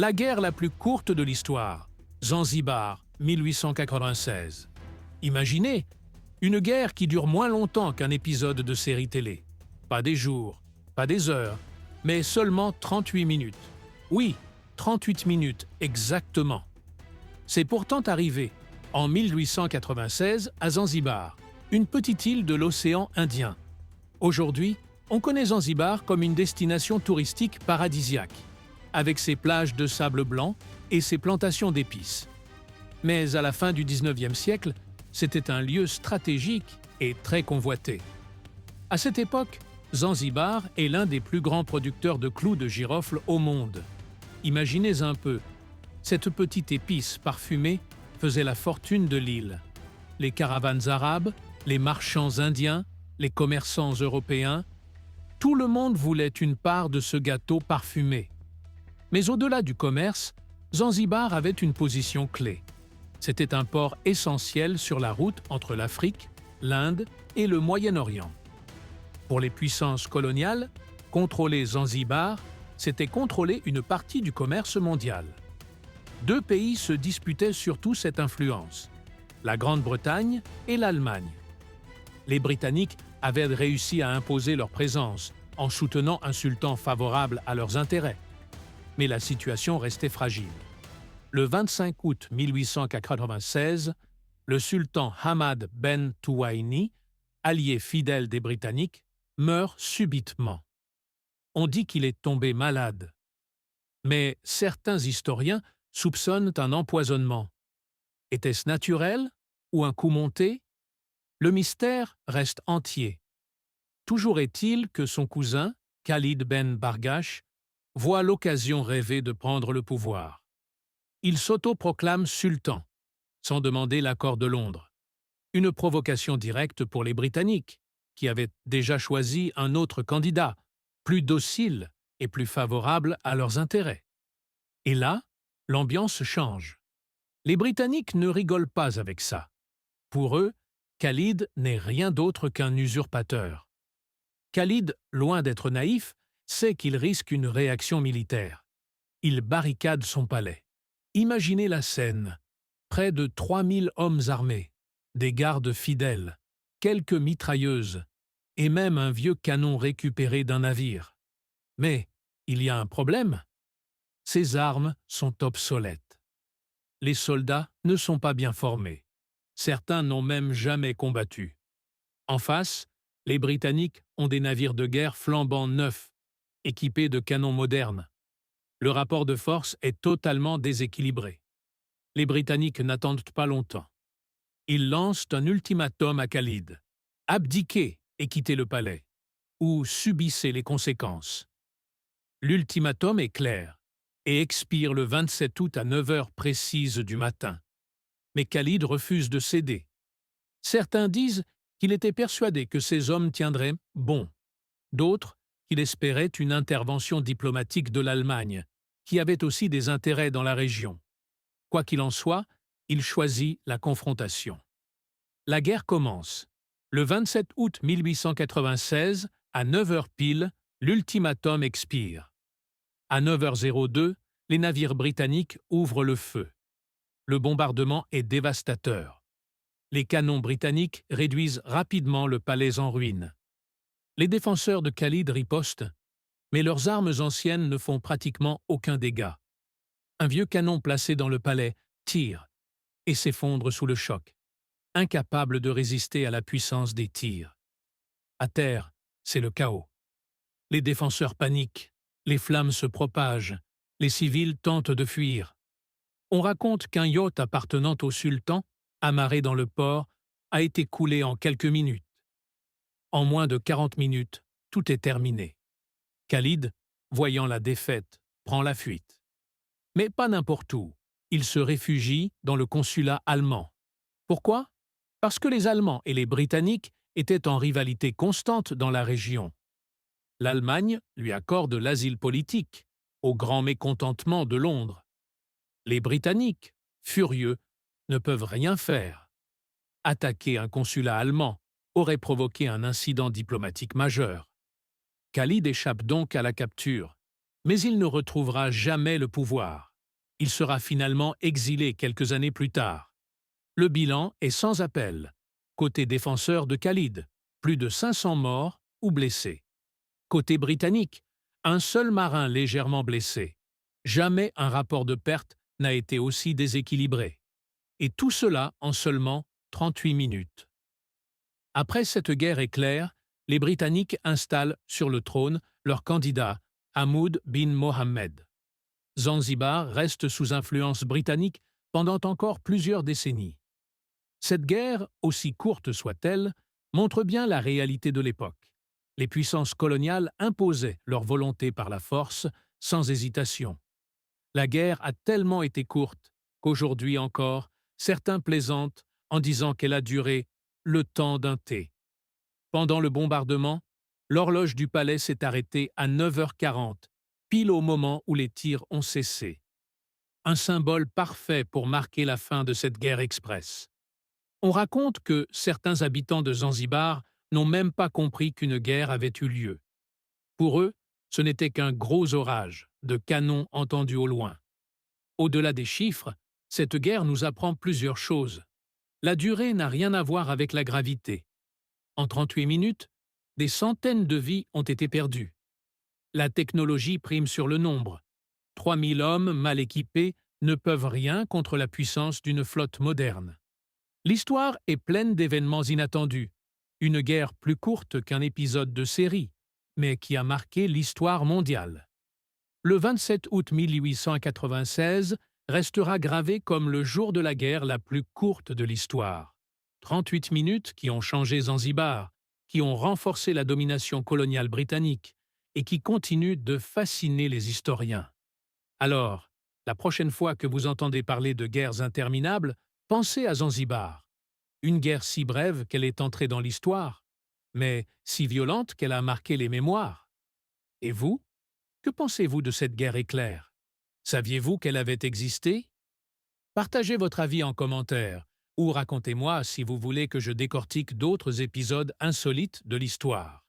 La guerre la plus courte de l'histoire. Zanzibar, 1896. Imaginez, une guerre qui dure moins longtemps qu'un épisode de série télé. Pas des jours, pas des heures, mais seulement 38 minutes. Oui, 38 minutes exactement. C'est pourtant arrivé, en 1896, à Zanzibar, une petite île de l'océan Indien. Aujourd'hui, on connaît Zanzibar comme une destination touristique paradisiaque, avec ses plages de sable blanc et ses plantations d'épices. Mais à la fin du 19e siècle, c'était un lieu stratégique et très convoité. À cette époque, Zanzibar est l'un des plus grands producteurs de clous de girofle au monde. Imaginez un peu, cette petite épice parfumée faisait la fortune de l'île. Les caravanes arabes, les marchands indiens, les commerçants européens, tout le monde voulait une part de ce gâteau parfumé. Mais au-delà du commerce, Zanzibar avait une position clé. C'était un port essentiel sur la route entre l'Afrique, l'Inde et le Moyen-Orient. Pour les puissances coloniales, contrôler Zanzibar, c'était contrôler une partie du commerce mondial. Deux pays se disputaient surtout cette influence, la Grande-Bretagne et l'Allemagne. Les Britanniques avaient réussi à imposer leur présence en soutenant un sultan favorable à leurs intérêts. Mais la situation restait fragile. Le 25 août 1896, le sultan Hamad Ben Touwaini, allié fidèle des Britanniques, meurt subitement. On dit qu'il est tombé malade. Mais certains historiens soupçonnent un empoisonnement. Était-ce naturel ou un coup monté? Le mystère reste entier. Toujours est-il que son cousin, Khalid Ben Bargash, voit l'occasion rêvée de prendre le pouvoir. Il s'autoproclame sultan, sans demander l'accord de Londres. Une provocation directe pour les Britanniques, qui avaient déjà choisi un autre candidat, plus docile et plus favorable à leurs intérêts. Et là, l'ambiance change. Les Britanniques ne rigolent pas avec ça. Pour eux, Khalid n'est rien d'autre qu'un usurpateur. Khalid, loin d'être naïf, sait qu'il risque une réaction militaire. Il barricade son palais. Imaginez la scène. Près de 3000 hommes armés, des gardes fidèles, quelques mitrailleuses, et même un vieux canon récupéré d'un navire. Mais il y a un problème. Ces armes sont obsolètes. Les soldats ne sont pas bien formés. Certains n'ont même jamais combattu. En face, les Britanniques ont des navires de guerre flambant neufs, équipés de canons modernes. Le rapport de force est totalement déséquilibré. Les Britanniques n'attendent pas longtemps. Ils lancent un ultimatum à Khalid. Abdiquez et quittez le palais, ou subissez les conséquences. L'ultimatum est clair et expire le 27 août à 9 heures précises du matin. Mais Khalid refuse de céder. Certains disent qu'il était persuadé que ses hommes tiendraient bon. D'autres qu'il espérait une intervention diplomatique de l'Allemagne, qui avait aussi des intérêts dans la région. Quoi qu'il en soit, il choisit la confrontation. La guerre commence. Le 27 août 1896, à 9 heures pile, l'ultimatum expire. À 9h02, les navires britanniques ouvrent le feu. Le bombardement est dévastateur. Les canons britanniques réduisent rapidement le palais en ruine. Les défenseurs de Khalid ripostent, mais leurs armes anciennes ne font pratiquement aucun dégât. Un vieux canon placé dans le palais tire et s'effondre sous le choc, incapable de résister à la puissance des tirs. À terre, c'est le chaos. Les défenseurs paniquent, les flammes se propagent, les civils tentent de fuir. On raconte qu'un yacht appartenant au sultan, amarré dans le port, a été coulé en quelques minutes. En moins de 40 minutes, tout est terminé. Khalid, voyant la défaite, prend la fuite. Mais pas n'importe où. Il se réfugie dans le consulat allemand. Pourquoi? Parce que les Allemands et les Britanniques étaient en rivalité constante dans la région. L'Allemagne lui accorde l'asile politique, au grand mécontentement de Londres. Les Britanniques, furieux, ne peuvent rien faire. Attaquer un consulat allemand aurait provoqué un incident diplomatique majeur. Khalid échappe donc à la capture, mais il ne retrouvera jamais le pouvoir. Il sera finalement exilé quelques années plus tard. Le bilan est sans appel. Côté défenseur de Khalid, plus de 500 morts ou blessés. Côté britannique, un seul marin légèrement blessé. Jamais un rapport de perte n'a été aussi déséquilibré. Et tout cela en seulement 38 minutes. Après cette guerre éclair, les Britanniques installent sur le trône leur candidat, Hamoud bin Mohammed. Zanzibar reste sous influence britannique pendant encore plusieurs décennies. Cette guerre, aussi courte soit-elle, montre bien la réalité de l'époque. Les puissances coloniales imposaient leur volonté par la force, sans hésitation. La guerre a tellement été courte qu'aujourd'hui encore, certains plaisantent en disant qu'elle a duré le temps d'un thé. Pendant le bombardement, l'horloge du palais s'est arrêtée à 9h40, pile au moment où les tirs ont cessé. Un symbole parfait pour marquer la fin de cette guerre express. On raconte que certains habitants de Zanzibar n'ont même pas compris qu'une guerre avait eu lieu. Pour eux, ce n'était qu'un gros orage de canons entendus au loin. Au-delà des chiffres, cette guerre nous apprend plusieurs choses. La durée n'a rien à voir avec la gravité. En 38 minutes, des centaines de vies ont été perdues. La technologie prime sur le nombre. 3000 hommes mal équipés ne peuvent rien contre la puissance d'une flotte moderne. L'histoire est pleine d'événements inattendus. Une guerre plus courte qu'un épisode de série, mais qui a marqué l'histoire mondiale. Le 27 août 1896 restera gravé comme le jour de la guerre la plus courte de l'histoire. 38 minutes qui ont changé Zanzibar, qui ont renforcé la domination coloniale britannique et qui continuent de fasciner les historiens. Alors, la prochaine fois que vous entendez parler de guerres interminables, pensez à Zanzibar. Une guerre si brève qu'elle est entrée dans l'histoire, mais si violente qu'elle a marqué les mémoires. Et vous, que pensez-vous de cette guerre éclair? Saviez-vous qu'elle avait existé? Partagez votre avis en commentaire ou racontez-moi si vous voulez que je décortique d'autres épisodes insolites de l'histoire.